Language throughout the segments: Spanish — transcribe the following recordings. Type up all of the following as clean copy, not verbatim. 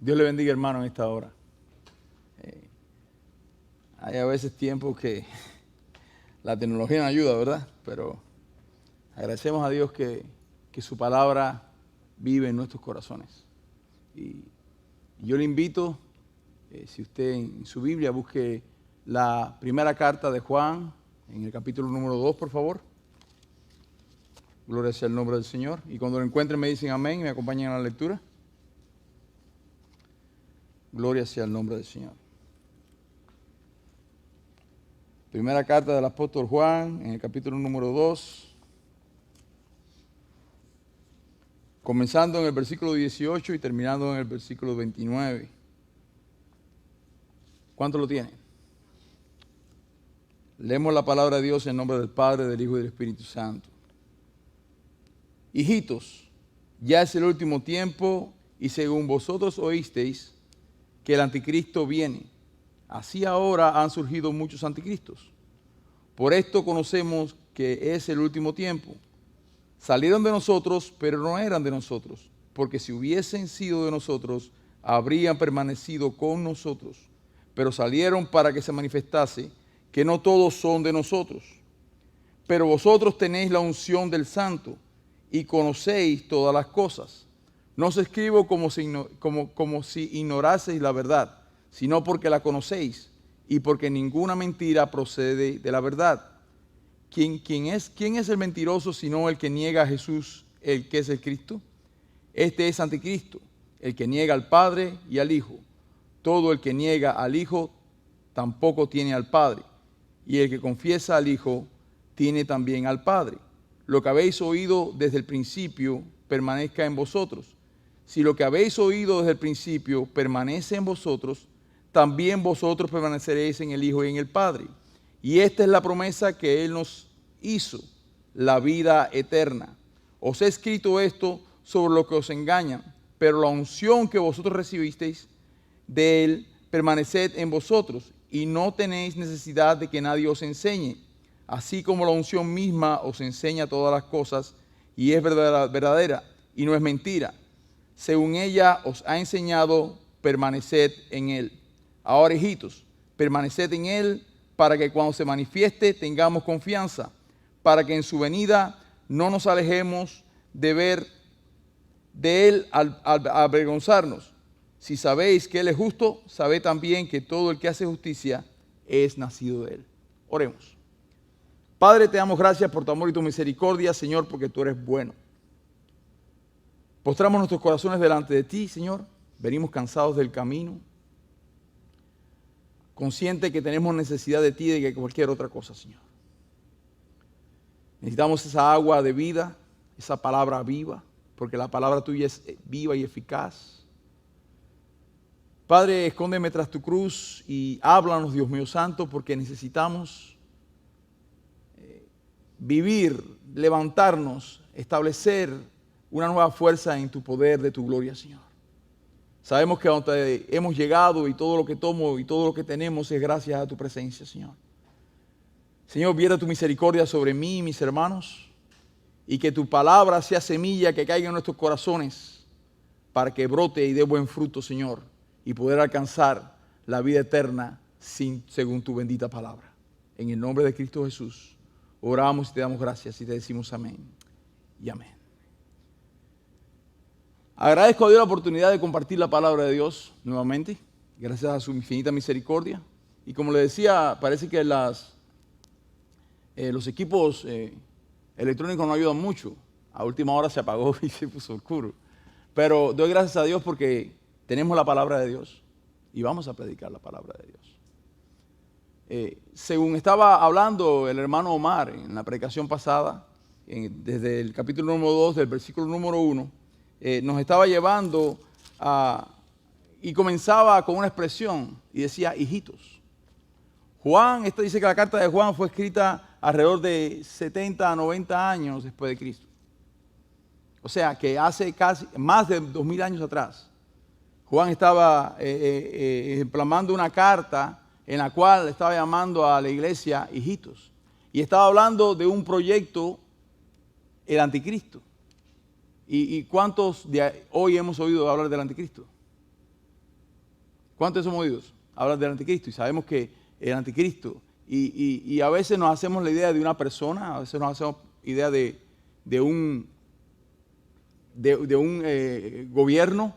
Dios le bendiga, hermano, en esta hora. Hay a veces tiempos que la tecnología no ayuda, ¿verdad? Pero agradecemos a Dios que su palabra vive en nuestros corazones. Y yo le invito, si usted en su Biblia busque la primera carta de Juan, en el capítulo número 2, por favor. Gloria sea el nombre del Señor. Y cuando lo encuentren me dicen amén y me acompañan a la lectura. Gloria sea el nombre del Señor. Primera carta del apóstol Juan, en el capítulo número 2. Comenzando en el versículo 18 y terminando en el versículo 29. ¿Cuánto lo tienen? Leemos la palabra de Dios en nombre del Padre, del Hijo y del Espíritu Santo. Hijitos, ya es el último tiempo y según vosotros oísteis que el anticristo viene. Así ahora han surgido muchos anticristos. Por esto conocemos que es el último tiempo. Salieron de nosotros, pero no eran de nosotros, porque si hubiesen sido de nosotros, habrían permanecido con nosotros. Pero salieron para que se manifestase que no todos son de nosotros. Pero vosotros tenéis la unción del Santo y conocéis todas las cosas. No os escribo como si ignoraseis la verdad, sino porque la conocéis y porque ninguna mentira procede de la verdad. ¿Quién es el mentiroso sino el que niega a Jesús, el que es el Cristo? Este es anticristo, el que niega al Padre y al Hijo. Todo el que niega al Hijo tampoco tiene al Padre, y el que confiesa al Hijo tiene también al Padre. Lo que habéis oído desde el principio permanezca en vosotros. Si lo que habéis oído desde el principio permanece en vosotros, también vosotros permaneceréis en el Hijo y en el Padre. Y esta es la promesa que Él nos hizo, la vida eterna. Os he escrito esto sobre lo que os engañan, pero la unción que vosotros recibisteis de Él permaneced en vosotros, y no tenéis necesidad de que nadie os enseñe, así como la unción misma os enseña todas las cosas, y es verdadera, y no es mentira. Según ella os ha enseñado, permaneced en Él. Ahora, hijitos, permaneced en Él, para que cuando se manifieste tengamos confianza, para que en su venida no nos alejemos de ver de Él al avergonzarnos. Si sabéis que Él es justo, sabed también que todo el que hace justicia es nacido de Él. Oremos. Padre, te damos gracias por tu amor y tu misericordia, Señor, porque tú eres bueno. Postramos nuestros corazones delante de ti, Señor. Venimos cansados del camino, conscientes que tenemos necesidad de ti y de cualquier otra cosa, Señor. Necesitamos esa agua de vida, esa palabra viva, porque la palabra tuya es viva y eficaz. Padre, escóndeme tras tu cruz y háblanos, Dios mío santo, porque necesitamos vivir, levantarnos, establecer una nueva fuerza en tu poder de tu gloria, Señor. Sabemos que donde hemos llegado y todo lo que tomo y todo lo que tenemos es gracias a tu presencia, Señor. Señor, vierta tu misericordia sobre mí y mis hermanos, y que tu palabra sea semilla que caiga en nuestros corazones para que brote y dé buen fruto, Señor, y poder alcanzar la vida eterna según tu bendita palabra. En el nombre de Cristo Jesús, oramos y te damos gracias y te decimos amén y amén. Agradezco a Dios la oportunidad de compartir la palabra de Dios nuevamente, gracias a su infinita misericordia. Y como le decía, parece que los equipos electrónicos no ayudan mucho. A última hora se apagó y se puso oscuro. Pero doy gracias a Dios porque tenemos la palabra de Dios y vamos a predicar la palabra de Dios. Según estaba hablando el hermano Omar en la predicación pasada, desde el capítulo número 2, del versículo número 1, nos estaba llevando y comenzaba con una expresión y decía, hijitos. Juan, esto dice que la carta de Juan fue escrita alrededor de 70 a 90 años después de Cristo. O sea, que hace casi más de 2000 años atrás, Juan estaba plasmando una carta en la cual estaba llamando a la iglesia hijitos. Y estaba hablando de un proyecto, el anticristo. ¿Y cuántos de hoy hemos oído hablar del anticristo? ¿Cuántos hemos oído hablar del anticristo? Y sabemos que el anticristo, y a veces nos hacemos la idea de una persona, a veces nos hacemos idea de un gobierno.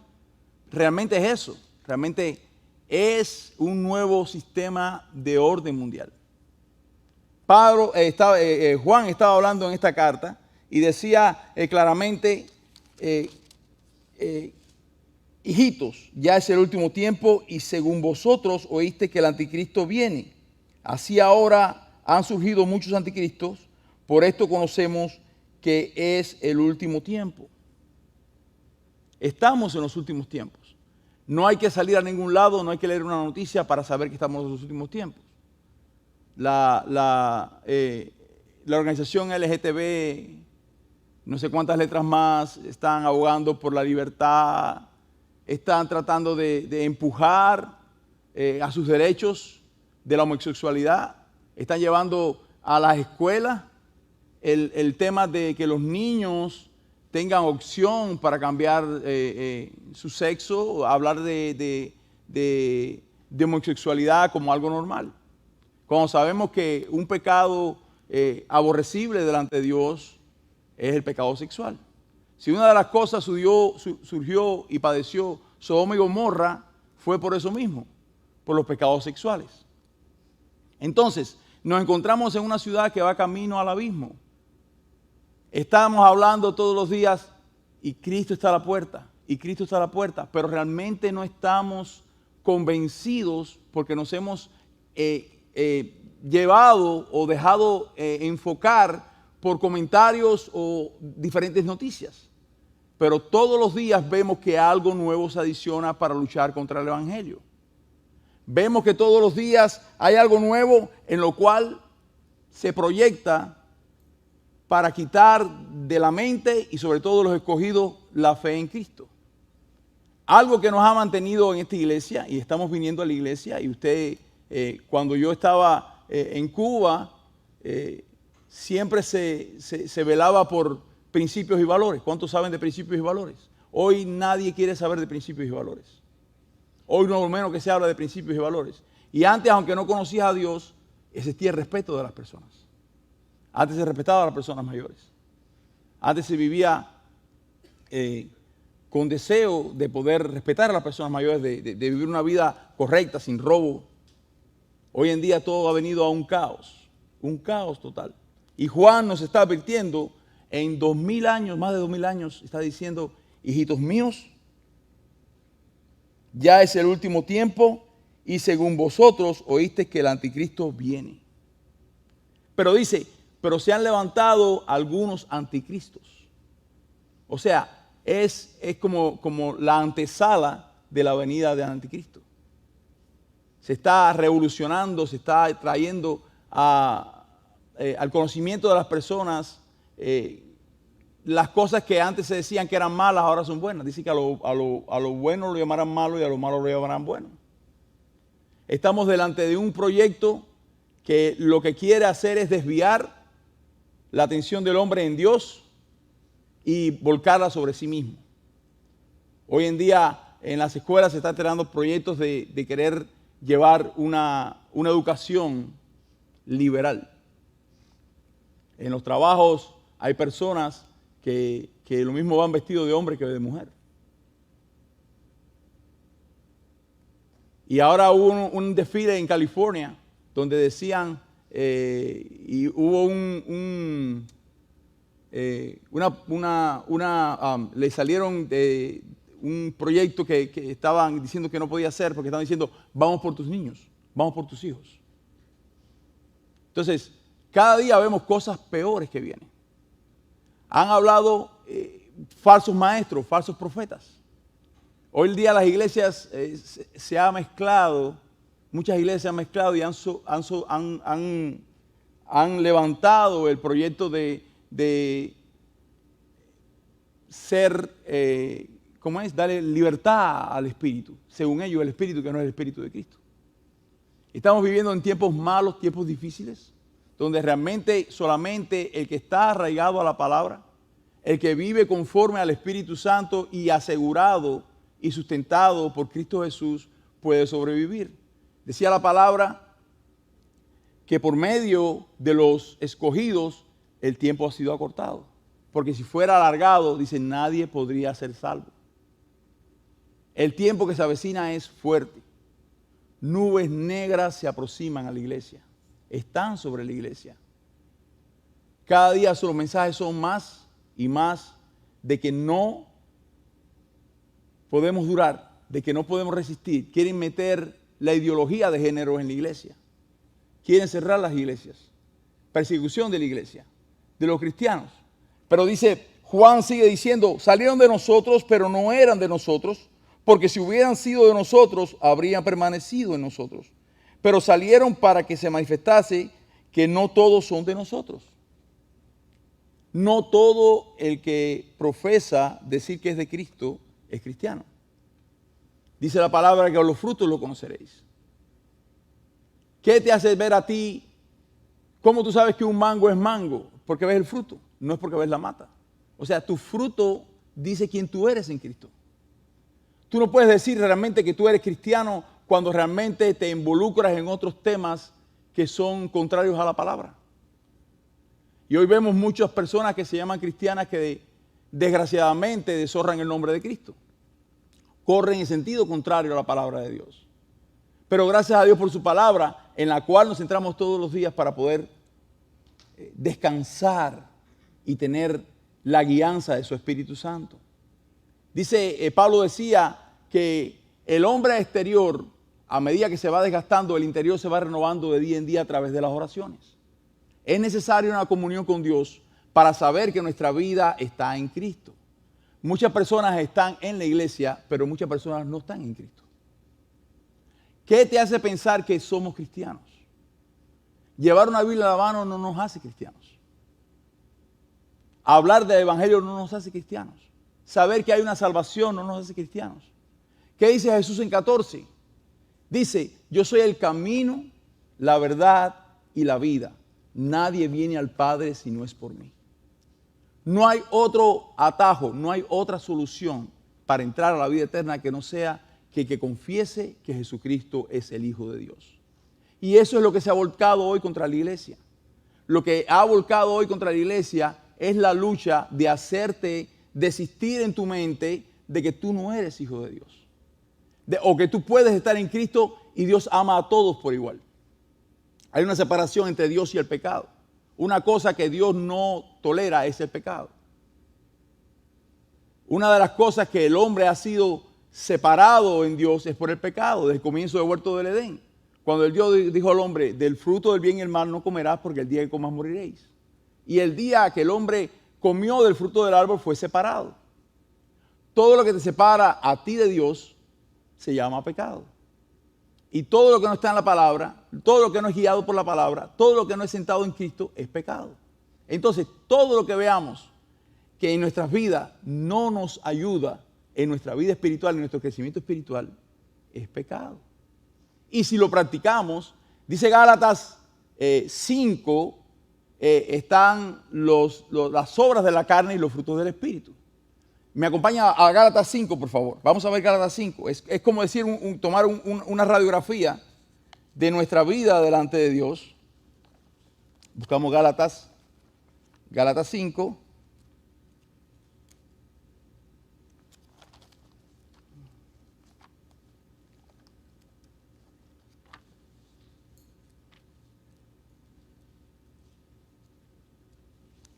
Realmente es eso, realmente es un nuevo sistema de orden mundial. Juan estaba hablando en esta carta y decía claramente, hijitos, ya es el último tiempo y según vosotros oíste que el anticristo viene. Así ahora han surgido muchos anticristos, por esto conocemos que es el último tiempo. Estamos en los últimos tiempos. No hay que salir a ningún lado, no hay que leer una noticia para saber que estamos en los últimos tiempos. La organización LGTB, no sé cuántas letras más, están abogando por la libertad, están tratando de empujar a sus derechos de la homosexualidad, están llevando a las escuelas el tema de que los niños tengan opción para cambiar su sexo, hablar de homosexualidad como algo normal. Cuando sabemos que un pecado aborrecible delante de Dios es el pecado sexual. Si una de las cosas surgió y padeció Sodoma y Gomorra, fue por eso mismo, por los pecados sexuales. Entonces, nos encontramos en una ciudad que va camino al abismo. Estamos hablando todos los días y Cristo está a la puerta, y Cristo está a la puerta, pero realmente no estamos convencidos porque nos hemos llevado o dejado enfocar por comentarios o diferentes noticias. Pero todos los días vemos que algo nuevo se adiciona para luchar contra el evangelio. Vemos que todos los días hay algo nuevo en lo cual se proyecta para quitar de la mente y sobre todo de los escogidos la fe en Cristo. Algo que nos ha mantenido en esta iglesia, y estamos viniendo a la iglesia, y usted, cuando yo estaba en Cuba, siempre se velaba por principios y valores. ¿Cuántos saben de principios y valores? Hoy nadie quiere saber de principios y valores. Hoy no lo menos que se habla de principios y valores. Y antes, aunque no conocías a Dios, existía el respeto de las personas. Antes se respetaba a las personas mayores. Antes se vivía con deseo de poder respetar a las personas mayores, de vivir una vida correcta, sin robo. Hoy en día todo ha venido a un caos total. Y Juan nos está advirtiendo, en 2000 años, más de 2000 años, está diciendo, hijitos míos, ya es el último tiempo y según vosotros oíste que el anticristo viene. Pero dice, pero se han levantado algunos anticristos. O sea, es como la antesala de la venida del anticristo. Se está revolucionando, se está trayendo al conocimiento de las personas las cosas que antes se decían que eran malas, ahora son buenas. Dice que a lo bueno lo llamarán malo y a lo malo lo llamarán bueno. Estamos delante de un proyecto que lo que quiere hacer es desviar la atención del hombre en Dios y volcarla sobre sí mismo. Hoy en día en las escuelas se están creando proyectos de querer llevar una educación liberal. En los trabajos hay personas que lo mismo van vestidos de hombre que de mujer. Y ahora hubo un desfile en California donde decían, y hubo le salieron de un proyecto que estaban diciendo que no podía hacer porque estaban diciendo, vamos por tus niños, vamos por tus hijos. Entonces, cada día vemos cosas peores que vienen. Han hablado falsos maestros, falsos profetas. Hoy en día las iglesias se han mezclado, muchas iglesias se han mezclado y han levantado el proyecto de ser, ¿cómo es? Darle libertad al Espíritu. Según ellos, el Espíritu que no es el Espíritu de Cristo. Estamos viviendo en tiempos malos, tiempos difíciles, donde realmente solamente el que está arraigado a la palabra, el que vive conforme al Espíritu Santo y asegurado y sustentado por Cristo Jesús, puede sobrevivir. Decía la palabra que por medio de los escogidos el tiempo ha sido acortado. Porque si fuera alargado, dice, nadie podría ser salvo. El tiempo que se avecina es fuerte. Nubes negras se aproximan a la iglesia. Están sobre la iglesia. Cada día los mensajes son más y más de que no podemos durar, de que no podemos resistir. Quieren meter la ideología de género en la iglesia. Quieren cerrar las iglesias. Persecución de la iglesia, de los cristianos. Pero dice, Juan sigue diciendo, salieron de nosotros, pero no eran de nosotros, porque si hubieran sido de nosotros, habrían permanecido en nosotros. Pero salieron para que se manifestase que no todos son de nosotros. No todo el que profesa decir que es de Cristo es cristiano. Dice la palabra que a los frutos lo conoceréis. ¿Qué te hace ver a ti? ¿Cómo tú sabes que un mango es mango? Porque ves el fruto, no es porque ves la mata. O sea, tu fruto dice quién tú eres en Cristo. Tú no puedes decir realmente que tú eres cristiano cuando realmente te involucras en otros temas que son contrarios a la palabra. Y hoy vemos muchas personas que se llaman cristianas que desgraciadamente deshonran el nombre de Cristo. Corren en sentido contrario a la palabra de Dios. Pero gracias a Dios por su palabra, en la cual nos centramos todos los días para poder descansar y tener la guianza de su Espíritu Santo. Dice, Pablo decía que el hombre exterior, a medida que se va desgastando, el interior se va renovando de día en día a través de las oraciones. Es necesaria una comunión con Dios para saber que nuestra vida está en Cristo. Muchas personas están en la iglesia, pero muchas personas no están en Cristo. ¿Qué te hace pensar que somos cristianos? Llevar una Biblia a la mano no nos hace cristianos. Hablar del Evangelio no nos hace cristianos. Saber que hay una salvación no nos hace cristianos. ¿Qué dice Jesús en 14? Dice, yo soy el camino, la verdad y la vida. Nadie viene al Padre si no es por mí. No hay otro atajo, no hay otra solución para entrar a la vida eterna que no sea que confiese que Jesucristo es el Hijo de Dios. Y eso es lo que se ha volcado hoy contra la iglesia. Lo que ha volcado hoy contra la iglesia es la lucha de hacerte desistir en tu mente de que tú no eres hijo de Dios. O que tú puedes estar en Cristo y Dios ama a todos por igual. Hay una separación entre Dios y el pecado. Una cosa que Dios no tolera es el pecado. Una de las cosas que el hombre ha sido separado en Dios es por el pecado, desde el comienzo del huerto del Edén. Cuando el Dios dijo al hombre, del fruto del bien y el mal no comerás porque el día que comas moriréis. Y el día que el hombre comió del fruto del árbol fue separado. Todo lo que te separa a ti de Dios se llama pecado. Y todo lo que no está en la palabra, todo lo que no es guiado por la palabra, todo lo que no es sentado en Cristo es pecado. Entonces, todo lo que veamos que en nuestras vidas no nos ayuda en nuestra vida espiritual, en nuestro crecimiento espiritual, es pecado. Y si lo practicamos, dice Gálatas 5, están las obras de la carne y los frutos del Espíritu. Me acompaña a Gálatas 5, por favor. Vamos a ver Gálatas 5. Es como decir, tomar una radiografía de nuestra vida delante de Dios. Buscamos Gálatas 5.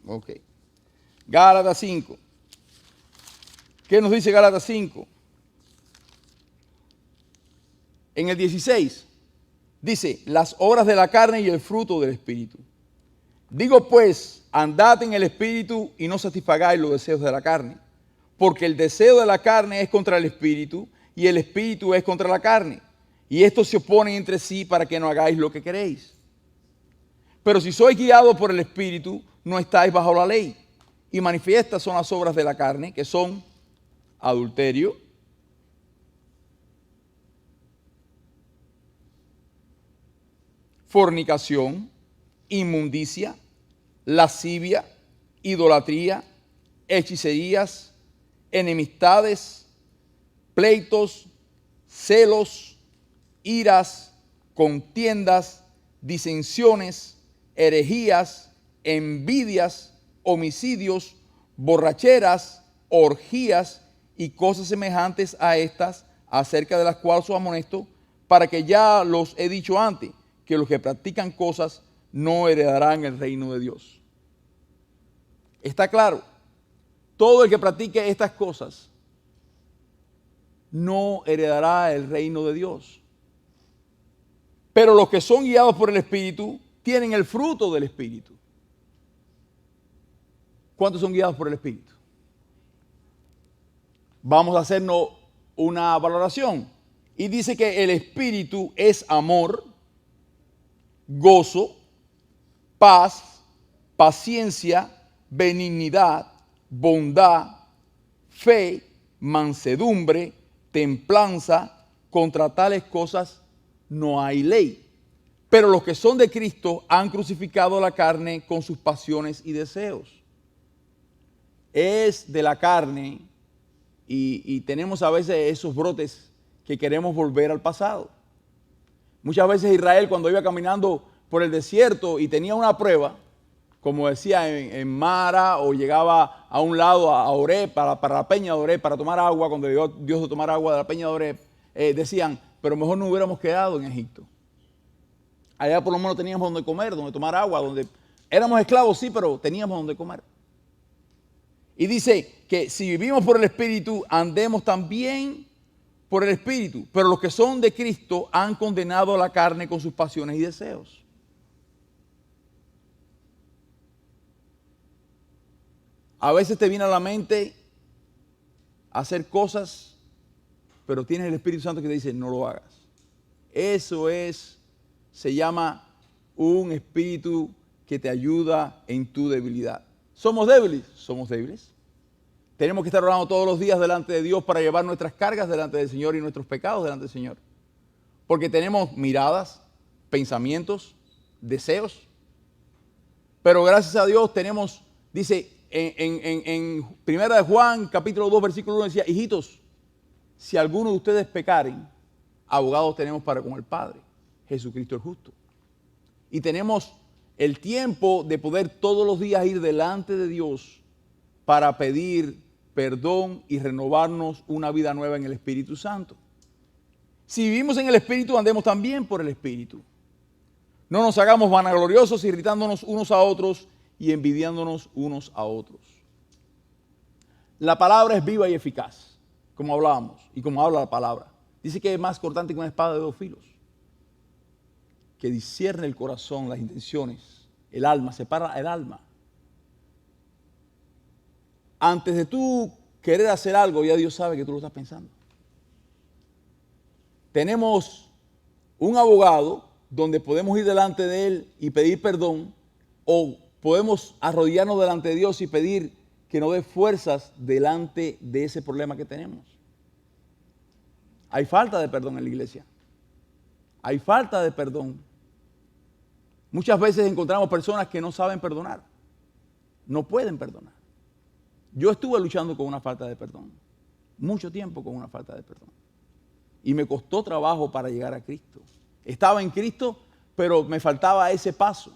Ok. Gálatas 5. ¿Qué nos dice Gálatas 5? En el 16 dice, las obras de la carne y el fruto del Espíritu. Digo pues, andad en el Espíritu y no satisfagáis los deseos de la carne. Porque el deseo de la carne es contra el Espíritu y el Espíritu es contra la carne. Y estos se oponen entre sí para que no hagáis lo que queréis. Pero si sois guiados por el Espíritu, no estáis bajo la ley. Y manifiestas son las obras de la carne, que son adulterio, fornicación, inmundicia, lascivia, idolatría, hechicerías, enemistades, pleitos, celos, iras, contiendas, disensiones, herejías, envidias, homicidios, borracheras, orgías y cosas semejantes a estas, acerca de las cuales os amonesto, para que ya los he dicho antes, que los que practican cosas no heredarán el reino de Dios. Está claro, todo el que practique estas cosas no heredará el reino de Dios. Pero los que son guiados por el Espíritu tienen el fruto del Espíritu. ¿Cuántos son guiados por el Espíritu? Vamos a hacernos una valoración. Y dice que el Espíritu es amor, gozo, paz, paciencia, benignidad, bondad, fe, mansedumbre, templanza. Contra tales cosas no hay ley. Pero los que son de Cristo han crucificado la carne con sus pasiones y deseos. Es de la carne y tenemos a veces esos brotes que queremos volver al pasado. Muchas veces Israel, cuando iba caminando por el desierto y tenía una prueba, como decía en Mara, o llegaba a un lado, a Oreb, para la peña de Oreb, para tomar agua, cuando llegó Dios de tomar agua de la peña de Oreb, decían, pero mejor no hubiéramos quedado en Egipto. Allá por lo menos teníamos donde comer, donde tomar agua, donde éramos esclavos, sí, pero teníamos donde comer. Y dice que si vivimos por el Espíritu, andemos también por el Espíritu. Pero los que son de Cristo han condenado a la carne con sus pasiones y deseos. A veces te viene a la mente hacer cosas, pero tienes el Espíritu Santo que te dice, no lo hagas. Eso se llama un espíritu que te ayuda en tu debilidad. ¿Somos débiles? Somos débiles. Tenemos que estar orando todos los días delante de Dios para llevar nuestras cargas delante del Señor y nuestros pecados delante del Señor. Porque tenemos miradas, pensamientos, deseos. Pero gracias a Dios tenemos, dice en 1 de Juan, capítulo 2, versículo 1, decía, hijitos, si alguno de ustedes pecaren, abogados tenemos para con el Padre, Jesucristo el justo. Y tenemos el tiempo de poder todos los días ir delante de Dios para pedir perdón y renovarnos una vida nueva en el Espíritu Santo. Si vivimos en el Espíritu, andemos también por el Espíritu. No nos hagamos vanagloriosos, irritándonos unos a otros y envidiándonos unos a otros. La palabra es viva y eficaz, como hablábamos y como habla la palabra. Dice que es más cortante que una espada de dos filos, que discierne el corazón, las intenciones, el alma, separa el alma. Antes de tú querer hacer algo, ya Dios sabe que tú lo estás pensando. Tenemos un abogado donde podemos ir delante de él y pedir perdón, o podemos arrodillarnos delante de Dios y pedir que nos dé fuerzas delante de ese problema que tenemos. Hay falta de perdón en la iglesia. Hay falta de perdón. Muchas veces encontramos personas que no saben perdonar. No pueden perdonar. Yo estuve luchando con una falta de perdón. Mucho tiempo con una falta de perdón. Y me costó trabajo para llegar a Cristo. Estaba en Cristo, pero me faltaba ese paso.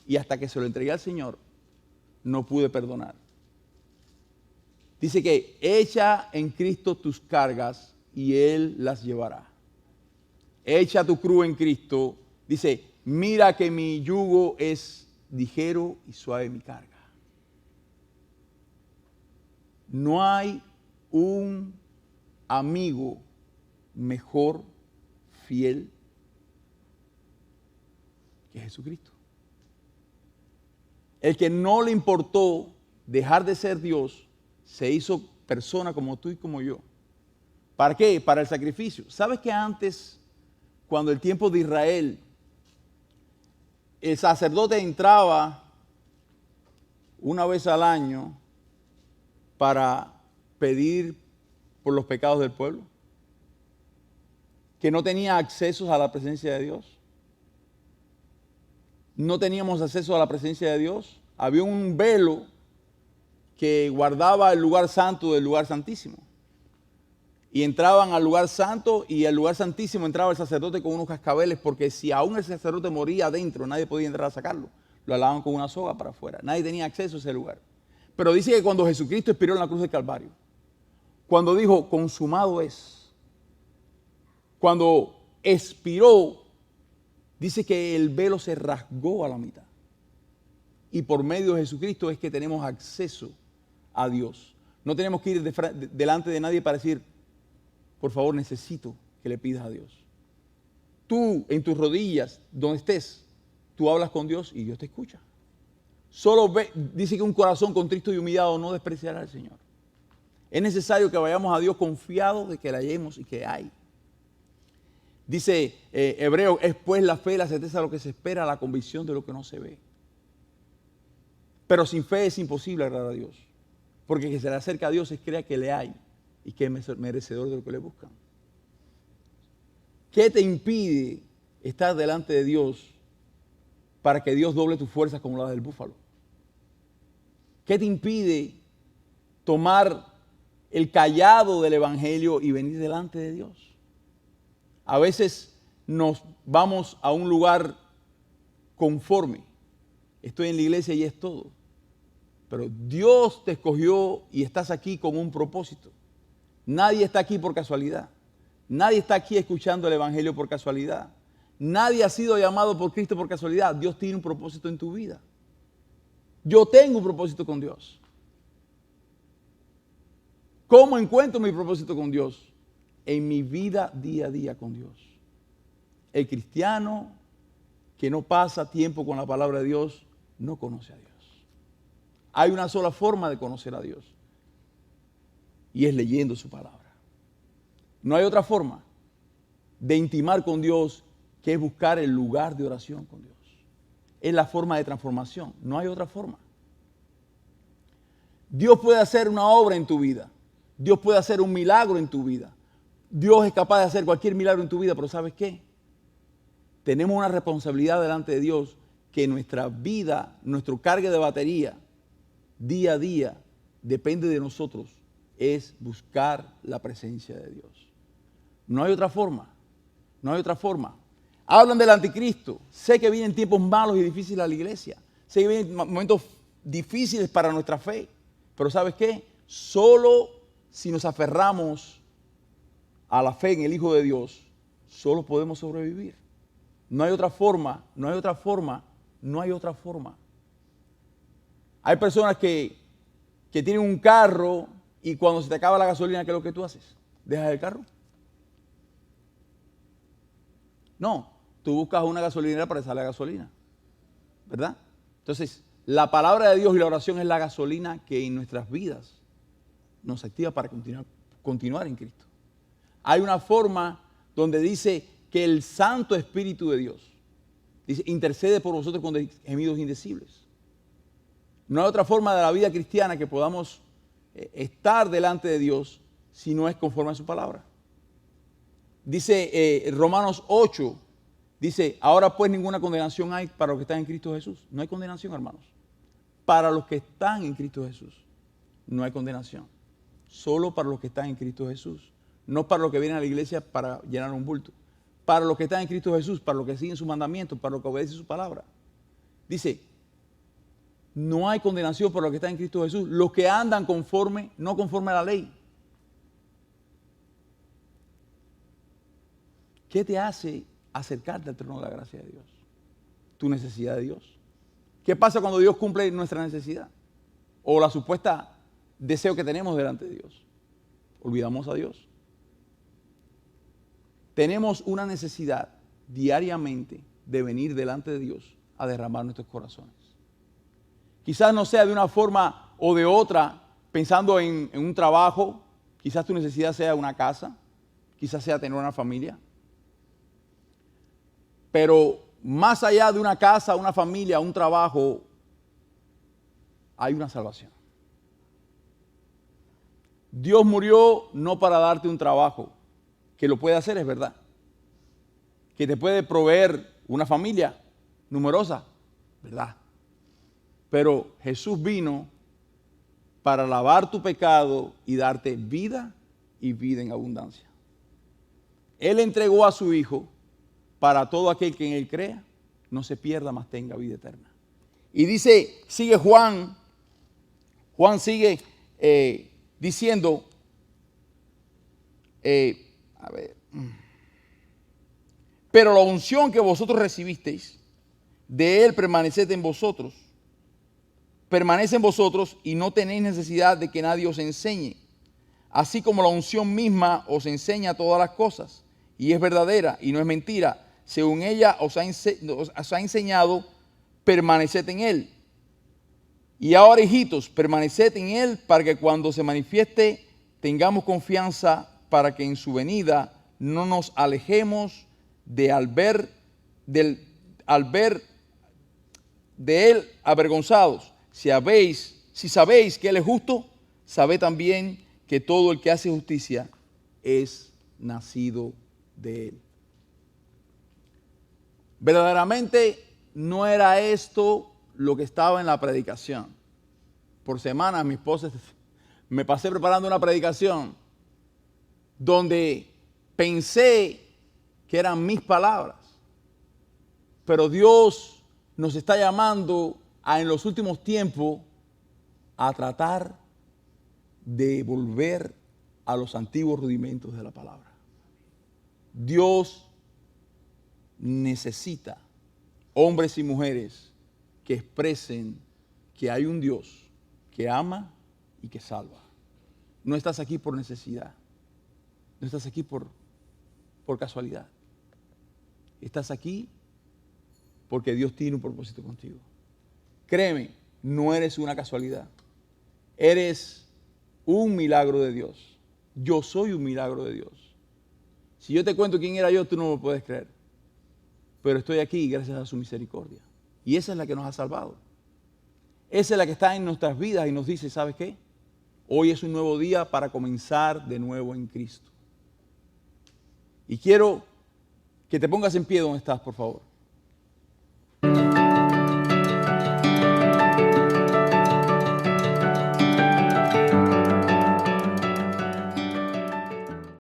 Y hasta que se lo entregué al Señor, no pude perdonar. Dice que echa en Cristo tus cargas y Él las llevará. Echa tu cruz en Cristo. Dice, mira que mi yugo es ligero y suave mi carga. No hay un amigo mejor, fiel que Jesucristo. El que no le importó dejar de ser Dios, se hizo persona como tú y como yo. ¿Para qué? Para el sacrificio. ¿Sabes que antes, cuando el tiempo de Israel, el sacerdote entraba una vez al año para pedir por los pecados del pueblo? Que no tenía acceso a la presencia de Dios. No teníamos acceso a la presencia de Dios. Había un velo que guardaba el lugar santo del lugar santísimo. y entraban al lugar santo, y al lugar santísimo entraba el sacerdote con unos cascabeles, porque si aún el sacerdote moría adentro, nadie podía entrar a sacarlo. Lo alaban con una soga para afuera. Nadie tenía acceso a ese lugar. Pero dice que cuando Jesucristo expiró en la cruz del Calvario, cuando dijo, consumado es, cuando expiró, dice que el velo se rasgó a la mitad. Y por medio de Jesucristo es que tenemos acceso a Dios. No tenemos que ir delante de nadie para decir, por favor, necesito que le pidas a Dios. Tú, en tus rodillas, donde estés, tú hablas con Dios y Dios te escucha. Solo dice que un corazón contrito y humillado no despreciará al Señor. Es necesario que vayamos a Dios confiados de que le hallemos y que hay. Dice Hebreo, es pues la fe, la certeza de lo que se espera, la convicción de lo que no se ve. Pero sin fe es imposible agradar a Dios. Porque el que se le acerca a Dios es crea que le hay y que es merecedor de lo que le buscan. ¿Qué te impide estar delante de Dios para que Dios doble tus fuerzas como la del búfalo? ¿Qué te impide tomar el cayado del Evangelio y venir delante de Dios? A veces nos vamos a un lugar conforme. Estoy en la iglesia y es todo. Pero Dios te escogió y estás aquí con un propósito. Nadie está aquí por casualidad. Nadie está aquí escuchando el Evangelio por casualidad. Nadie ha sido llamado por Cristo por casualidad. Dios tiene un propósito en tu vida. Yo tengo un propósito con Dios. ¿Cómo encuentro mi propósito con Dios? En mi vida día a día con Dios. El cristiano que no pasa tiempo con la palabra de Dios no conoce a Dios. Hay una sola forma de conocer a Dios y es leyendo su palabra. No hay otra forma de intimar con Dios que es buscar el lugar de oración con Dios. Es la forma de transformación, no hay otra forma. Dios puede hacer una obra en tu vida. Dios puede hacer un milagro en tu vida. Dios es capaz de hacer cualquier milagro en tu vida, pero ¿sabes qué? Tenemos una responsabilidad delante de Dios que nuestra vida, nuestro cargue de batería, día a día, depende de nosotros, es buscar la presencia de Dios. No hay otra forma, no hay otra forma. Hablan del anticristo. Sé que vienen tiempos malos y difíciles a la iglesia. Sé que vienen momentos difíciles para nuestra fe. Pero ¿sabes qué? Solo si nos aferramos a la fe en el Hijo de Dios, solo podemos sobrevivir. No hay otra forma, no hay otra forma, no hay otra forma. Hay personas que tienen un carro y cuando se te acaba la gasolina, ¿qué es lo que tú haces? ¿Dejas el carro? No, tú buscas una gasolinera para echarle la gasolina, ¿verdad? Entonces, la palabra de Dios y la oración es la gasolina que en nuestras vidas nos activa para continuar en Cristo. Hay una forma donde dice que el Santo Espíritu de Dios dice, intercede por vosotros con gemidos indecibles. No hay otra forma de la vida cristiana que podamos estar delante de Dios si no es conforme a su palabra. Dice Romanos 8, dice, ahora pues ninguna condenación hay para los que están en Cristo Jesús. No hay condenación, hermanos. Para los que están en Cristo Jesús, no hay condenación. Solo para los que están en Cristo Jesús. No para los que vienen a la iglesia para llenar un bulto. Para los que están en Cristo Jesús, para los que siguen sus mandamientos, para los que obedecen su palabra. Dice, no hay condenación para los que están en Cristo Jesús. Los que andan conforme, no conforme a la ley. ¿Qué te hace acercarte al trono de la gracia de Dios? Tu necesidad de Dios. ¿Qué pasa cuando Dios cumple nuestra necesidad? O la supuesta deseo que tenemos delante de Dios. Olvidamos a Dios. Tenemos una necesidad diariamente de venir delante de Dios a derramar nuestros corazones. Quizás no sea de una forma o de otra, pensando en un trabajo, quizás tu necesidad sea una casa, quizás sea tener una familia. Pero más allá de una casa, una familia, un trabajo, hay una salvación. Dios murió no para darte un trabajo, que lo puede hacer, es verdad. Que te puede proveer una familia numerosa, ¿verdad? Pero Jesús vino para lavar tu pecado y darte vida y vida en abundancia. Él entregó a su Hijo para todo aquel que en Él crea, no se pierda, mas tenga vida eterna. Y dice, sigue Juan sigue diciendo, pero la unción que vosotros recibisteis, de Él permaneced en vosotros, permanece en vosotros y no tenéis necesidad de que nadie os enseñe. Así como la unción misma os enseña todas las cosas, y es verdadera y no es mentira, según ella os ha enseñado, permaneced en Él. Y ahora, hijitos, permaneced en Él para que cuando se manifieste tengamos confianza para que en su venida no nos alejemos al ver de Él avergonzados. Si sabéis que Él es justo, sabed también que todo el que hace justicia es nacido de Él. Verdaderamente no era esto lo que estaba en la predicación. Por semanas mi esposa me pasé preparando una predicación donde pensé que eran mis palabras, pero Dios nos está llamando en los últimos tiempos a tratar de volver a los antiguos rudimentos de la palabra. Dios necesita hombres y mujeres que expresen que hay un Dios que ama y que salva. No estás aquí por necesidad. No estás aquí por casualidad. Estás aquí porque Dios tiene un propósito contigo. Créeme, no eres una casualidad. Eres un milagro de Dios. Yo soy un milagro de Dios. Si yo te cuento quién era yo, tú no lo puedes creer. Pero estoy aquí gracias a su misericordia. Y esa es la que nos ha salvado. Esa es la que está en nuestras vidas y nos dice, ¿sabes qué? Hoy es un nuevo día para comenzar de nuevo en Cristo. Y quiero que te pongas en pie donde estás, por favor.